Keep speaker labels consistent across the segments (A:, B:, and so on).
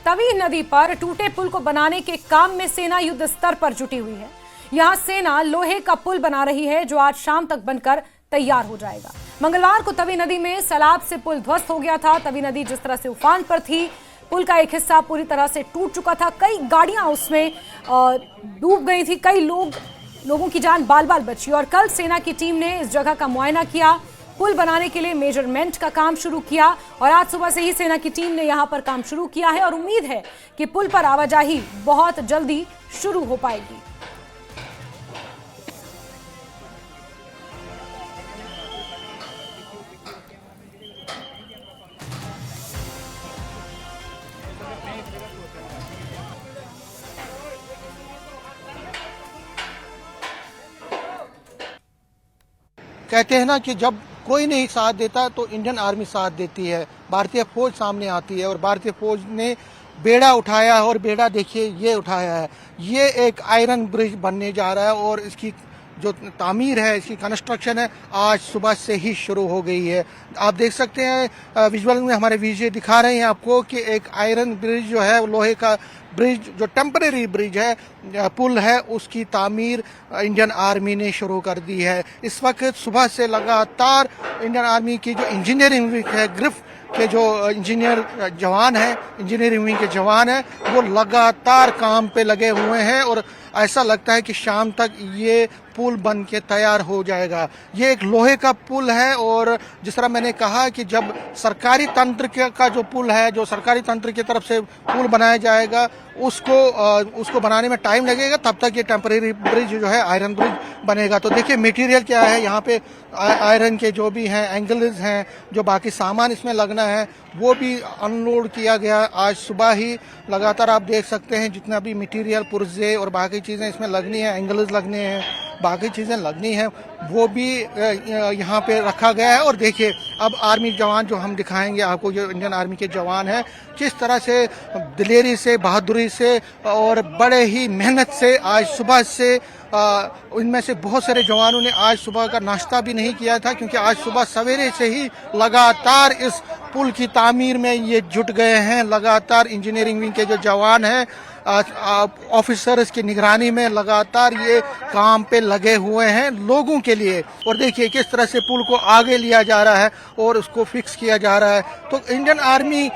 A: तवी नदी पर टूटे पुल को बनाने के काम में सेना युद्ध स्तर पर जुटी हुई है। यहां सेना लोहे का पुल बना रही है जो आज शाम तक बनकर तैयार हो जाएगा। मंगलवार को तवी नदी में सैलाब से पुल ध्वस्त हो गया था। तवी नदी जिस तरह से उफान पर थी, पुल का एक हिस्सा पूरी तरह से टूट चुका था। कई गाड़ियां उसमें डूब गई थी। कई लोगों की जान बाल बाल बची। और कल सेना की टीम ने इस जगह का मुआयना किया, पुल बनाने के लिए मेजरमेंट का काम शुरू किया और आज सुबह से ही सेना की टीम ने यहां पर काम शुरू किया है और उम्मीद है कि पुल पर आवाजाही बहुत जल्दी शुरू हो पाएगी।
B: कहते हैं ना कि जब कोई नहीं साथ देता तो इंडियन आर्मी साथ देती है, भारतीय फौज सामने आती है और भारतीय फौज ने बेड़ा उठाया है और बेड़ा देखिए ये उठाया है। ये एक आयरन ब्रिज बनने जा रहा है और इसकी जो तामीर है, इसकी कंस्ट्रक्शन है, आज सुबह से ही शुरू हो गई है। आप देख सकते हैं विजुअल में हमारे विजय दिखा रहे हैं आपको कि एक आयरन ब्रिज जो है, लोहे का ब्रिज जो टेम्परेरी ब्रिज है, पुल है, उसकी तामीर इंडियन आर्मी ने शुरू कर दी है। इस वक्त सुबह से लगातार इंडियन आर्मी की जो इंजीनियरिंग विंग है, ग्रिफ के जो इंजीनियर जवान हैं, इंजीनियरिंग विंग के जवान हैं, वो लगातार काम पे लगे हुए हैं और ऐसा लगता है कि शाम तक ये पुल बन के तैयार हो जाएगा। ये एक लोहे का पुल है और जिस तरह मैंने कहा कि जब सरकारी तंत्र का जो पुल है, जो सरकारी तंत्र की तरफ से पुल बनाया जाएगा, उसको बनाने में टाइम लगेगा, तब तक ये टेम्परेरी ब्रिज जो है, आयरन ब्रिज बनेगा। तो देखिए मटेरियल क्या है यहाँ पे, आयरन के जो भी हैं एंगल्स हैं, जो बाकी सामान इसमें लगना है वो भी अनलोड किया गया आज सुबह ही। लगातार आप देख सकते हैं जितना भी मटेरियल, पुर्जे और बाकी चीज़ें इसमें लगनी है, एंगल्स लगने हैं, बाकी चीज़ें लगनी हैं, वो भी यहाँ पे रखा गया है। और देखिए अब आर्मी जवान जो हम दिखाएंगे आपको, जो इंडियन आर्मी के जवान हैं, किस तरह से दिलेरी से, बहादुरी से और बड़े ही मेहनत से आज सुबह से इनमें से बहुत सारे जवानों ने आज सुबह का नाश्ता भी नहीं किया था, क्योंकि आज सुबह सवेरे से ही लगातार इस पुल की तामीर में ये जुट गए हैं। लगातार इंजीनियरिंग विंग के जो जवान हैं, ऑफिसर्स की निगरानी में लगातार ये काम पे लगे हुए हैं लोगों के लिए। और देखिए किस तरह से पुल को आगे लिया जा रहा है और उसको फिक्स किया जा रहा है। तो इंडियन आर्मी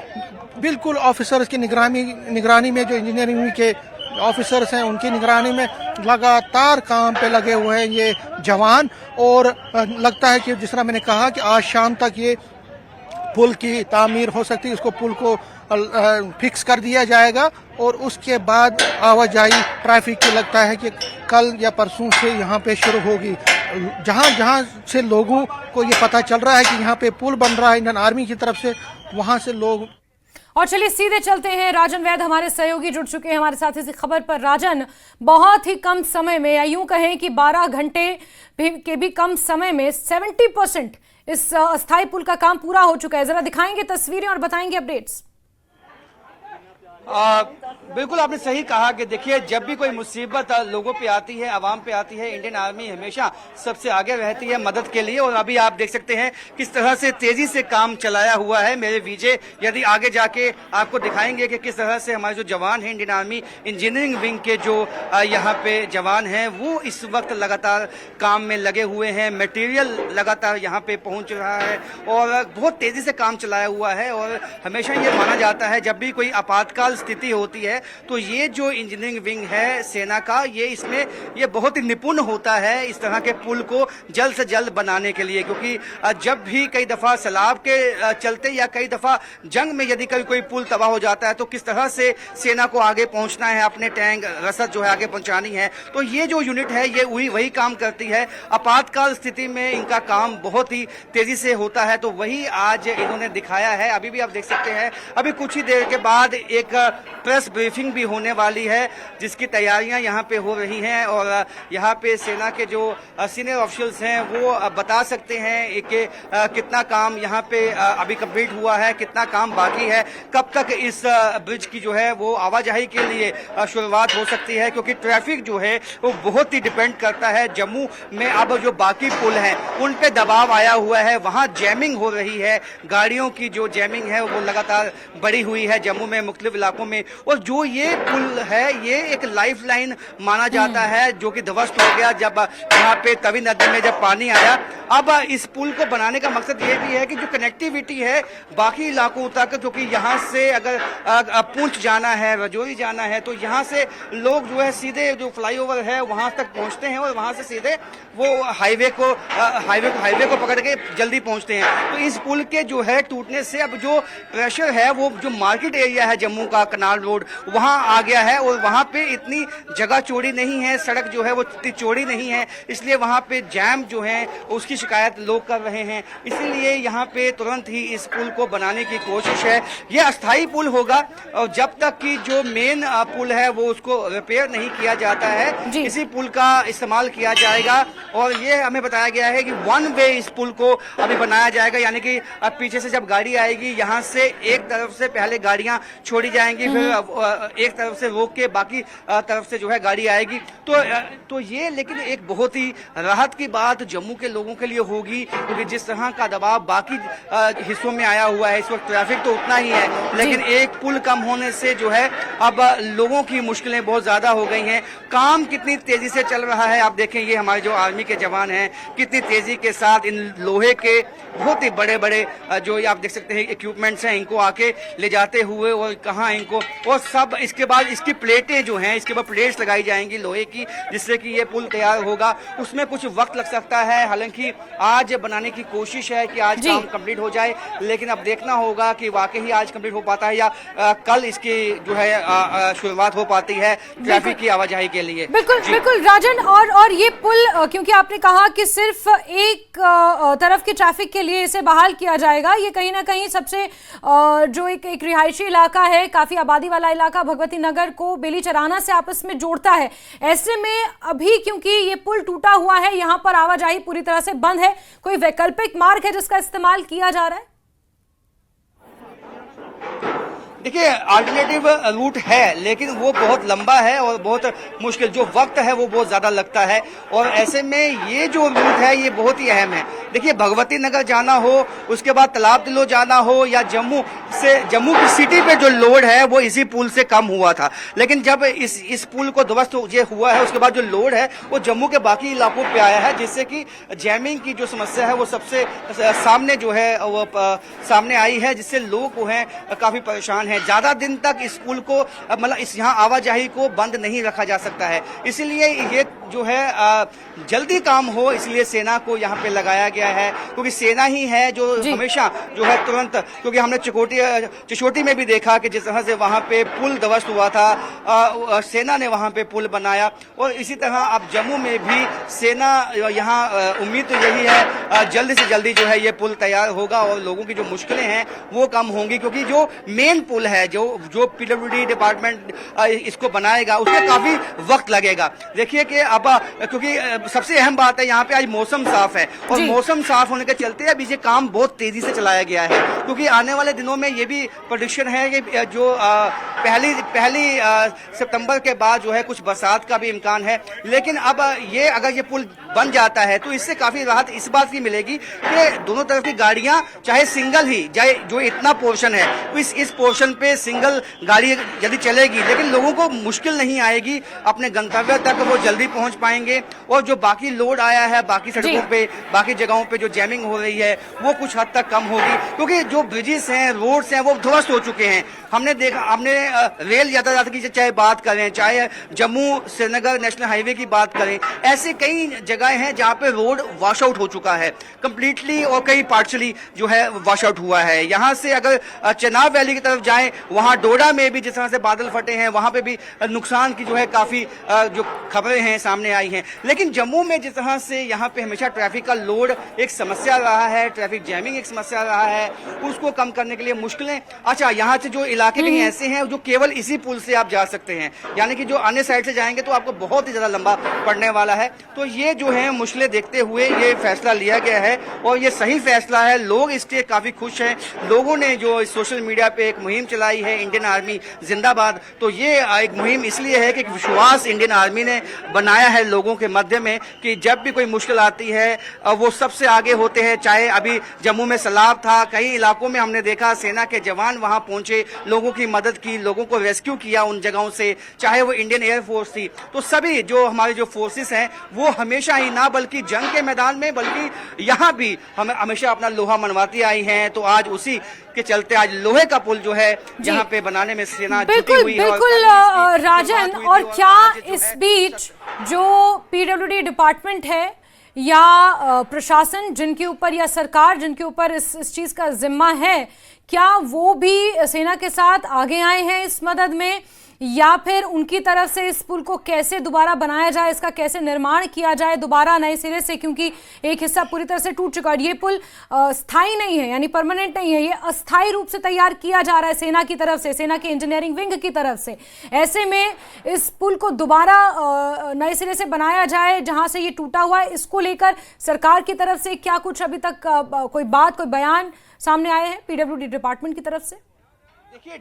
B: बिल्कुल ऑफिसर्स की निगरानी में, जो इंजीनियरिंग के ऑफिसर्स हैं उनकी निगरानी में लगातार काम पे लगे हुए हैं ये जवान। और लगता है कि जिस तरह मैंने कहा कि आज शाम तक ये पुल की तामीर हो सकती है, उसको पुल को फिक्स कर दिया जाएगा और उसके बाद आवाजाही ट्रैफिक की लगता है कि कल या परसों से यहाँ पे शुरू होगी। जहाँ से लोगों को ये पता चल रहा है कि यहाँ पे पुल बन रहा है इंडियन आर्मी की तरफ से, वहाँ से लोग।
A: और चलिए सीधे चलते हैं, राजन वैद हमारे सहयोगी जुड़ चुके हैं हमारे साथ इसी खबर पर। राजन, बहुत ही कम समय में, या यूं कहें कि 12 घंटे के भी कम समय में 70% इस अस्थायी पुल का काम पूरा हो चुका है। जरा दिखाएंगे तस्वीरें और बताएंगे अपडेट्स।
C: बिल्कुल आपने सही कहा कि देखिए जब भी कोई मुसीबत लोगों पे आती है, आवाम पे आती है, इंडियन आर्मी हमेशा सबसे आगे रहती है मदद के लिए। और अभी आप देख सकते हैं किस तरह से तेजी से काम चलाया हुआ है मेरे विजय। यदि आगे जाके आपको दिखाएंगे कि किस तरह से हमारे जो जवान हैं, इंडियन आर्मी इंजीनियरिंग विंग के जो यहाँ पे जवान हैं, वो इस वक्त लगातार काम में लगे हुए हैं। मटेरियल लगातार यहाँ पे पहुंच रहा है और बहुत तेजी से काम चलाया हुआ है। और हमेशा ये माना जाता है जब भी कोई आपातकाल स्थिति होती है तो ये जो इंजीनियरिंग विंग है सेना का, ये बहुत ही निपुण होता है इस तरह के पुल को जल्द से जल्द बनाने के लिए। क्योंकि जब भी कई दफा सैलाब के चलते या कई दफा जंग में यदि कोई पुल तबाह हो जाता है तो किस तरह से सेना को आगे पहुंचना है, अपने टैंक रसद जो है आगे पहुंचानी है, तो ये जो यूनिट है ये वही काम करती है। आपातकाल स्थिति में इनका काम बहुत ही तेजी से होता है, तो वही आज इन्होंने दिखाया है। अभी भी आप देख सकते हैं, अभी कुछ ही देर के बाद एक प्रेस ब्रीफिंग भी होने वाली है, जिसकी तैयारियां यहाँ पे हो रही हैं और यहाँ पे सेना के जो सीनियर ऑफिशियल्स हैं वो बता सकते हैं कि कितना काम यहाँ पे अभी कंप्लीट हुआ है, कितना काम बाकी है, कब तक इस ब्रिज की जो है वो आवाजाही के लिए शुरुआत हो सकती है, क्योंकि ट्रैफिक जो है वो बहुत ही डिपेंड करता है। जम्मू में अब जो बाकी पुल हैं उन पे दबाव आया हुआ है, वहाँ जैमिंग हो रही है, गाड़ियों की जो जैमिंग है वो लगातार बढ़ी हुई है जम्मू में मुख्तलिफ इलाकों में। और जो ये पुल है ये एक लाइफ लाइन माना जाता है, जो कि ध्वस्त हो गया जब यहाँ पे तवी नदी में जब पानी आया। अब इस पुल को बनाने का मकसद ये भी है कि जो कनेक्टिविटी है बाकी इलाकों तक, क्योंकि यहाँ से अगर पुंछ जाना है, रजौरी जाना है, तो यहाँ से लोग जो है सीधे जो फ्लाईओवर है वहां तक पहुंचते हैं और वहां से सीधे वो हाईवे को पकड़ के जल्दी पहुंचते हैं। तो इस पुल के जो है टूटने से अब जो प्रेशर है वो जो मार्केट एरिया है जम्मू का, कनाल रोड, वहां आ गया है और वहां पे इतनी जगह चौड़ी नहीं है, सड़क जो है वो इतनी चौड़ी नहीं है, इसलिए वहां पे जैम जो है उसकी शिकायत लोग कर रहे हैं। इसीलिए यहाँ पे तुरंत ही इस पुल को बनाने की कोशिश है। ये अस्थायी पुल होगा और जब तक कि जो मेन पुल है वो उसको रिपेयर नहीं किया जाता है इसी पुल का इस्तेमाल किया जाएगा। और ये हमें बताया गया है कि वन वे इस पुल को अभी बनाया जाएगा, यानी कि अब पीछे से जब गाड़ी आएगी यहाँ से एक तरफ से पहले गाड़ियां छोड़ी जाएंगी, फिर एक तरफ से रोक के बाकी तरफ से जो है गाड़ी आएगी। तो ये लेकिन एक बहुत ही राहत की बात जम्मू के लोगों के लिए होगी, क्योंकि जिस तरह का दबाव बाकी हिस्सों में आया हुआ है इस वक्त ट्रैफिक तो उतना ही है, लेकिन एक पुल कम होने से जो है अब लोगों की मुश्किलें बहुत ज्यादा हो गई हैं। काम कितनी तेजी से चल रहा है आप देखें, ये हमारे जो आर्मी के जवान हैं कितनी तेजी के साथ इन लोहे के बहुत ही बड़े बड़े जो आप देख सकते हैं इक्विपमेंट्स हैं इनको आके ले जाते हुए, और कहाँ इनको, और सब इसके बाद इसकी प्लेटें जो हैं इसके बाद प्लेट्स लगाई जाएंगी लोहे की, जिससे कि ये पुल तैयार होगा। उसमें कुछ वक्त लग सकता है, हालांकि आज बनाने की कोशिश है कि आज काम कंप्लीट हो जाए, लेकिन अब देखना होगा कि वाकई आज कंप्लीट हो पाता है या कल इसकी जो है शुरुआत हो पाती है ट्रैफिक की आवाजाही के लिए।
A: बिल्कुल राजन, और ये पुल क्योंकि आपने कहा कि सिर्फ एक तरफ की ट्रैफिक के लिए इसे बहाल किया जाएगा, ये कहीं ना कहीं सबसे जो एक रिहायशी इलाका है, काफी आबादी वाला इलाका भगवती नगर को बेली चराना से आपस में जोड़ता है। ऐसे में अभी क्योंकि ये पुल टूटा हुआ है, यहाँ पर आवाजाही पूरी तरह से बंद है, कोई वैकल्पिक मार्ग है जिसका इस्तेमाल किया जा रहा है?
C: देखिए अल्टरनेटिव रूट है, लेकिन वो बहुत लंबा है और बहुत मुश्किल, जो वक्त है वो बहुत ज्यादा लगता है, और ऐसे में ये जो रूट है ये बहुत ही अहम है। देखिए भगवती नगर जाना हो, उसके बाद तालाब तिलो जाना हो, या जम्मू की सिटी पे जो लोड है वो इसी पुल से कम हुआ था, लेकिन जब इस पुल को ध्वस्त हुआ है उसके बाद जो लोड है वो जम्मू के बाकी इलाकों पे आया है, जिससे कि जैमिंग की जो समस्या है वो सबसे सामने जो है वो सामने आई है, जिससे लोग जो है काफी परेशान है। ज्यादा दिन तक इस पुल को मतलब इस यहाँ आवाजाही को बंद नहीं रखा जा सकता है, इसलिए ये जो है जल्दी काम हो, इसलिए सेना को यहाँ पे लगाया गया है, क्योंकि सेना ही है जो हमेशा जो है तुरंत, क्योंकि हमने चिशोटी में भी देखा कि जिस तरह से वहाँ पे पुल ध्वस्त हुआ था, सेना ने वहाँ पे पुल बनाया, और इसी तरह अब जम्मू में भी सेना यहाँ उम्मीद तो यही है जल्दी से जल्दी जो है ये पुल तैयार होगा और लोगों की जो मुश्किलें हैं वो कम होंगी, क्योंकि जो मेन पुल है जो पीडब्ल्यूडी डिपार्टमेंट इसको बनाएगा उसमें काफी वक्त लगेगा। देखिए कि अब क्योंकि सबसे अहम बात है यहाँ पे आज मौसम साफ है, और मौसम साफ होने के चलते अब ये काम बहुत तेजी से चलाया गया है, क्योंकि आने वाले दिनों में ये भी प्रेडिक्शन है कि जो पहली सितंबर के बाद जो है कुछ बरसात का भी इम्कान है। लेकिन अब ये अगर ये पुल बन जाता है तो इससे काफी राहत इस बात की मिलेगी कि दोनों तरफ की गाड़ियां चाहे सिंगल ही जाए, जो इतना पोर्शन है इस पोर्शन पे सिंगल गाड़ी यदि चलेगी, लेकिन लोगों को मुश्किल नहीं आएगी, अपने गंतव्य तक वो जल्दी पहुंच पाएंगे, और जो बाकी लोड आया है बाकी सड़कों पे बाकी जगहों पे जो जैमिंग हो रही है वो कुछ हद तक कम होगी, क्योंकि जो ब्रिजेस हैं रोड्स हैं वो ध्वस्त हो चुके हैं। हमने रेल यातायात की चाहे बात करें, चाहे जम्मू श्रीनगर नेशनल हाईवे की बात करें, ऐसे कई जगह हैं जहां पे रोड वॉश आउट हो चुका है कंप्लीटली, और कई पार्शली जो है वॉश आउट हुआ है। यहां से अगर चेनाब वैली की तरफ जाएं, वहां डोडा में भी जिस तरह से बादल फटे हैं वहां पे भी नुकसान की जो है काफी जो खबरें हैं सामने सामने आई हैं। लेकिन जम्मू में जिस तरह से यहाँ पे हमेशा ट्रैफिक का लोड एक समस्या रहा है, ट्रैफिक जैमिंग एक समस्या रहा है, उसको कम करने के लिए मुश्किलें, अच्छा यहाँ से जो इलाके कहीं ऐसे हैं जो केवल इसी पुल से आप जा सकते हैं, यानी कि जो अन्य साइड से जाएंगे तो आपको बहुत ही ज्यादा लंबा पड़ने वाला है। तो ये जो है मुश्किलें देखते हुए ये फैसला लिया गया है और ये सही फैसला है। लोग इससे काफी खुश हैं। लोगों ने जो सोशल मीडिया पे एक मुहिम चलाई है, इंडियन आर्मी जिंदाबाद, तो ये एक मुहिम इसलिए है कि विश्वास इंडियन आर्मी ने बनाया है लोगों के मध्य में कि जब भी कोई मुश्किल आती है वो सबसे आगे होते हैं। चाहे अभी जम्मू में सैलाब था, कई इलाकों में हमने देखा सेना के जवान वहां पहुंचे, लोगों की मदद की, लोगों को रेस्क्यू किया उन जगहों से, चाहे वो इंडियन एयरफोर्स थी। तो सभी जो हमारे जो फोर्सेस हैं वो हमेशा ही ना बल्कि जंग के मैदान में बल्कि यहाँ भी हमें हमेशा अपना लोहा मनवाती आई हैं। तो आज उसी के चलते आज लोहे का पुल जो है यहाँ पे बनाने में सेना जुटी हुई है।
A: बिल्कुल राजन, और क्या इस बीच जो पीडब्ल्यूडी डिपार्टमेंट है या प्रशासन जिनके ऊपर या सरकार जिनके ऊपर इस चीज का जिम्मा है, क्या वो भी सेना के साथ आगे आए हैं इस मदद में, या फिर उनकी तरफ से इस पुल को कैसे दोबारा बनाया जाए, इसका कैसे निर्माण किया जाए दोबारा नए सिरे से, क्योंकि एक हिस्सा पूरी तरह से टूट चुका है। ये पुल स्थायी नहीं है, यानी परमानेंट नहीं है, ये अस्थायी रूप से तैयार किया जा रहा है सेना की तरफ से, सेना के इंजीनियरिंग विंग की तरफ से। ऐसे में इस पुल को दोबारा नए सिरे से बनाया जाए जहां से ये टूटा हुआ है, इसको लेकर सरकार की तरफ से क्या कुछ अभी तक कोई बात, कोई बयान सामने आए हैं पीडब्ल्यूडी डिपार्टमेंट की तरफ से?
C: देखिए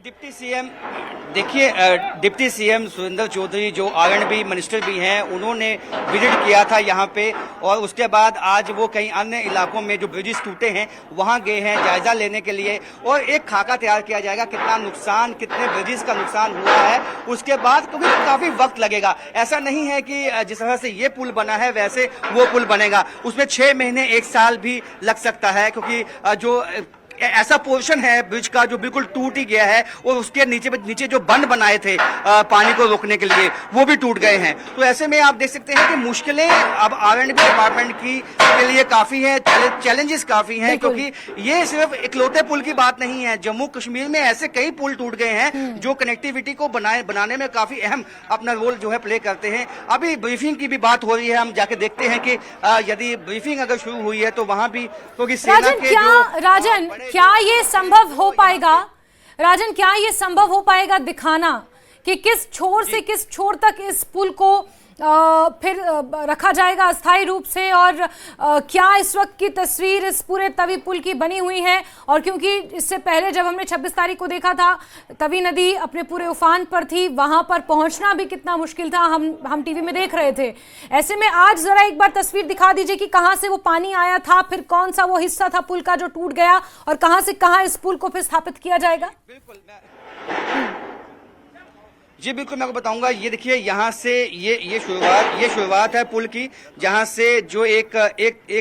C: डिप्टी सीएम सुरेंद्र चौधरी जो R&B मिनिस्टर भी हैं, उन्होंने विजिट किया था यहाँ पे और उसके बाद आज वो कई अन्य इलाकों में जो ब्रिजेस टूटे हैं वहाँ गए हैं जायजा लेने के लिए और एक खाका तैयार किया जाएगा कितना नुकसान, कितने ब्रिजेस का नुकसान हुआ है उसके बाद, क्योंकि काफी वक्त लगेगा। ऐसा नहीं है कि जिस तरह से ये पुल बना है वैसे वो पुल बनेगा, उसमें 6 महीने 1 साल भी लग सकता है, क्योंकि जो ऐसा पोर्शन है ब्रिज का जो बिल्कुल टूट ही गया है और उसके नीचे जो बंद बनाए थे पानी को रोकने के लिए वो भी टूट गए हैं। तो ऐसे में आप देख सकते हैं कि मुश्किलें अब R&B डिपार्टमेंट के लिए काफी है, चैलेंजेस काफी हैं, क्योंकि ये सिर्फ इकलौते पुल की बात नहीं है। जम्मू कश्मीर में ऐसे कई पुल टूट गए हैं जो कनेक्टिविटी को बनाने में काफी अहम अपना रोल जो है प्ले करते हैं। अभी ब्रीफिंग की भी बात हो रही है, हम जाके देखते हैं कि यदि ब्रीफिंग अगर शुरू हुई है तो वहां भी, क्योंकि सेना के
A: क्या ये संभव हो पाएगा, राजन, क्या ये संभव हो पाएगा दिखाना कि किस छोर से किस छोर तक इस पुल को फिर रखा जाएगा अस्थायी रूप से, और क्या इस वक्त की तस्वीर इस पूरे तवी पुल की बनी हुई है? और क्योंकि इससे पहले जब हमने 26 तारीख को देखा था तवी नदी अपने पूरे उफान पर थी, वहां पर पहुंचना भी कितना मुश्किल था, हम टीवी में देख रहे थे। ऐसे में आज जरा एक बार तस्वीर दिखा दीजिए कि कहां से वो पानी आया था, फिर कौन सा वो हिस्सा था पुल का जो टूट गया, और कहां से कहां इस पुल को फिर स्थापित किया जाएगा।
C: जी बिल्कुल, मैं आपको बताऊंगा। ये देखिए यहाँ से ये शुरुआत है पुल की, जहाँ से जो एक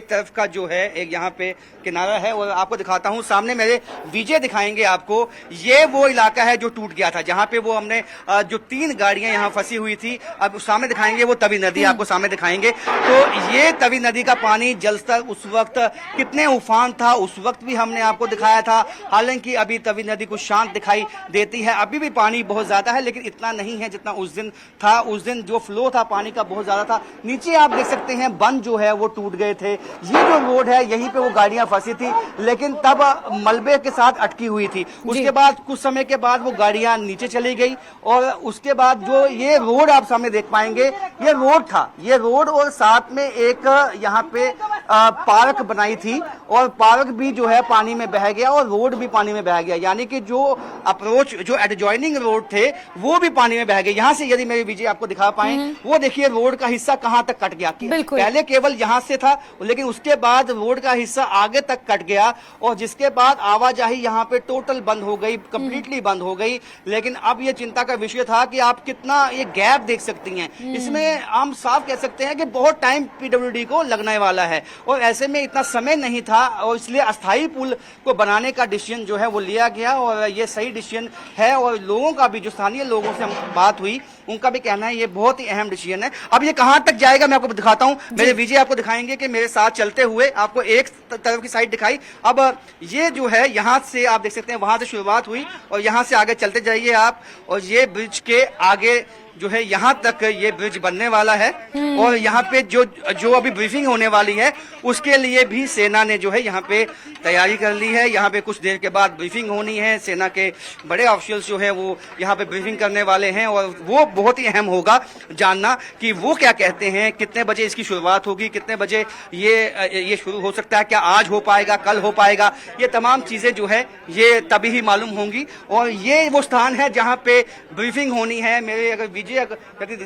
C: तरफ का जो है एक यहाँ पे किनारा है, और आपको दिखाता हूँ सामने मेरे विजय दिखाएंगे आपको। ये वो इलाका है जो टूट गया था, जहाँ पे वो हमने जो 3 गाड़ियां यहाँ फंसी हुई थी, अब सामने दिखाएंगे वो तवी नदी आपको सामने दिखाएंगे। तो ये तवी नदी का पानी जलस्तर उस वक्त कितने उफान था उस वक्त भी हमने आपको दिखाया था। हालांकि अभी तवी नदी कुछ शांत दिखाई देती है, अभी भी पानी बहुत ज्यादा है, लेकिन इतना नहीं है जितना उस दिन था। उस दिन जो फ्लो था पानी का बहुत ज्यादा था। नीचे आप देख सकते हैं बंद जो है वो टूट गए थे। ये जो रोड है यहीं पे वो गाड़ियां फंसी थी, लेकिन तब मलबे के साथ अटकी हुई थी। उसके बाद कुछ समय के बाद वो गाड़ियां नीचे चली गई, और उसके बाद जो ये रोड आप सामने देख पाएंगे, ये रोड था, ये रोड, और साथ में एक यहाँ पे पार्क बनाई थी, और पार्क भी जो है पानी में बह गया और रोड भी पानी में बह गया। यानी कि जो अप्रोच जो एडजॉइनिंग रोड थे वो भी पानी में बह गए। यहाँ से यदि मेरे विजय आपको दिखा पाए, वो देखिए रोड का हिस्सा कहाँ तक कट गया। पहले केवल यहाँ से था, लेकिन उसके बाद रोड का हिस्सा आगे तक कट गया, और जिसके बाद आवाजाही यहाँ पे टोटल बंद हो गई, कंप्लीटली बंद हो गई। लेकिन अब ये चिंता का विषय था कि आप कितना ये गैप देख सकती हैं, इसमें हम साफ कह सकते हैं कि बहुत टाइम पीडब्ल्यूडी को लगने वाला है, और ऐसे में इतना समय नहीं था, और इसलिए अस्थायी पुल को बनाने का डिसीजन जो है वो लिया गया, और ये सही डिसीजन है। और लोगों का भी, जो स्थानीय लोगों से बात हुई, उनका भी कहना है ये बहुत ही अहम डिसीजन है। अब ये कहां तक जाएगा मैं आपको दिखाता हूं। मेरे विजय आपको दिखाएंगे कि मेरे साथ चलते हुए आपको एक तरफ की साइड दिखाई। अब ये जो है यहां से आप देख सकते हैं, वहां से शुरुआत हुई और यहां से आगे चलते जाइए आप, और ये ब्रिज के आगे जो है यहाँ तक ये ब्रिज बनने वाला है और यहाँ पे जो अभी ब्रीफिंग होने वाली है उसके लिए भी सेना ने जो है यहाँ पे तैयारी कर ली है। यहाँ पे कुछ देर के बाद ब्रीफिंग होनी है, सेना के बड़े ऑफिशियल्स जो है वो यहाँ पे ब्रीफिंग करने वाले हैं और वो बहुत ही अहम होगा जानना कि वो क्या कहते हैं, कितने बजे इसकी शुरुआत होगी, कितने बजे ये शुरू हो सकता है, क्या आज हो पाएगा, कल हो पाएगा, ये तमाम चीजें जो है ये तभी ही मालूम होंगी। और ये वो स्थान है जहाँ पे ब्रीफिंग होनी है। मेरे अगर विजय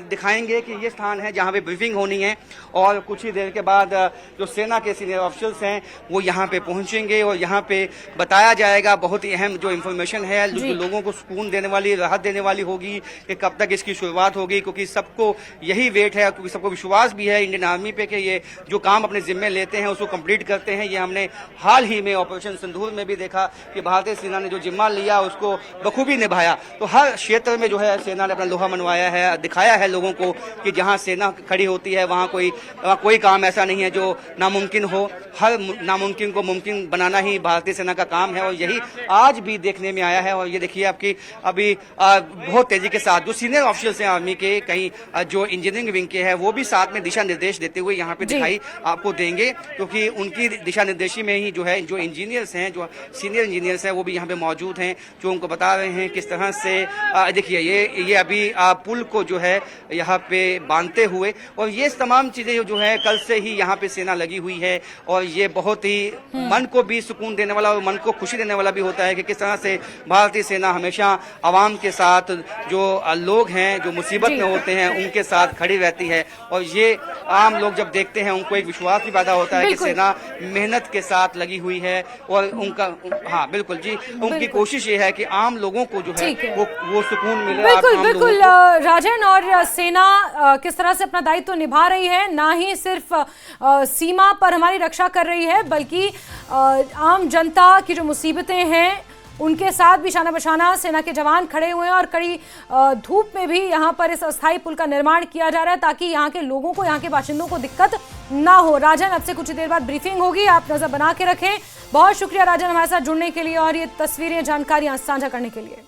C: दिखाएंगे कि ये स्थान है जहाँ पे ब्रीफिंग होनी है और कुछ ही देर के बाद जो सेना के सीनियर ऑफिसर्स हैं वो यहाँ पे पहुंचेंगे और यहाँ पे बताया जाएगा बहुत ही अहम जो इन्फॉर्मेशन है, जो लोगों को सुकून देने वाली, राहत देने वाली होगी कि कब तक इसकी शुरुआत होगी, क्योंकि सबको यही वेट है, क्योंकि सबको विश्वास भी है इंडियन आर्मी पे कि ये जो काम अपने जिम्मे लेते हैं उसको कंप्लीट करते हैं। ये हमने हाल ही में ऑपरेशन सिंदूर में भी देखा कि भारतीय सेना ने जो जिम्मा लिया उसको बखूबी निभाया। तो हर क्षेत्र में जो है सेना ने अपना लोहा मनवाया है, दिखाया है लोगों को कि जहां सेना खड़ी होती है वहां कोई काम ऐसा नहीं है जो नामुमकिन हो। हर नामुमकिन को मुमकिन बनाना ही भारतीय सेना का काम है और यही आज भी देखने में आया है। और ये देखिए आपकी अभी बहुत तेजी के साथ जो सीनियर ऑफिसर्स हैं आर्मी के, कहीं जो इंजीनियरिंग विंग के हैं वो भी साथ में दिशा निर्देश देते हुए यहाँ पे दिखाई आपको देंगे, क्योंकि उनकी दिशा निर्देशी में ही जो है जो इंजीनियर्स हैं, जो सीनियर इंजीनियर्स हैं वो भी यहाँ पे मौजूद हैं, जो उनको बता रहे हैं किस तरह से देखिए ये अभी पुल को जो है यहाँ पे बांधते हुए, और ये तमाम चीजें जो है कल से ही यहाँ पे सेना लगी हुई है। और ये बहुत ही मन को भी सुकून देने वाला और मन को खुशी देने वाला भी होता है कि किस तरह से भारतीय सेना हमेशा आवाम के साथ, जो लोग हैं जो मुसीबत में होते हैं उनके साथ खड़ी रहती है। और ये आम लोग जब देखते हैं उनको एक विश्वास भी पैदा होता है कि सेना मेहनत के साथ लगी हुई है और उनका हाँ बिल्कुल जी, उनकी कोशिश ये है कि आम लोगों को जो है वो सुकून मिले।
A: बिल्कुल राजन, और सेना किस तरह से अपना दायित्व निभा रही है, ना ही सिर्फ सीमा पर हमारी रक्षा कर रही है बल्कि आम जनता की जो मुसीबतें हैं उनके साथ भी शाना बशाना सेना के जवान खड़े हुए हैं और कड़ी धूप में भी यहाँ पर इस अस्थायी पुल का निर्माण किया जा रहा है ताकि यहाँ के लोगों को, यहाँ के बाशिंदों को दिक्कत ना हो। राजन, अब से कुछ देर बाद ब्रीफिंग होगी, आप नजर बना के रखें। बहुत शुक्रिया राजन हमारे साथ जुड़ने के लिए और ये तस्वीरें, जानकारियां साझा करने के लिए।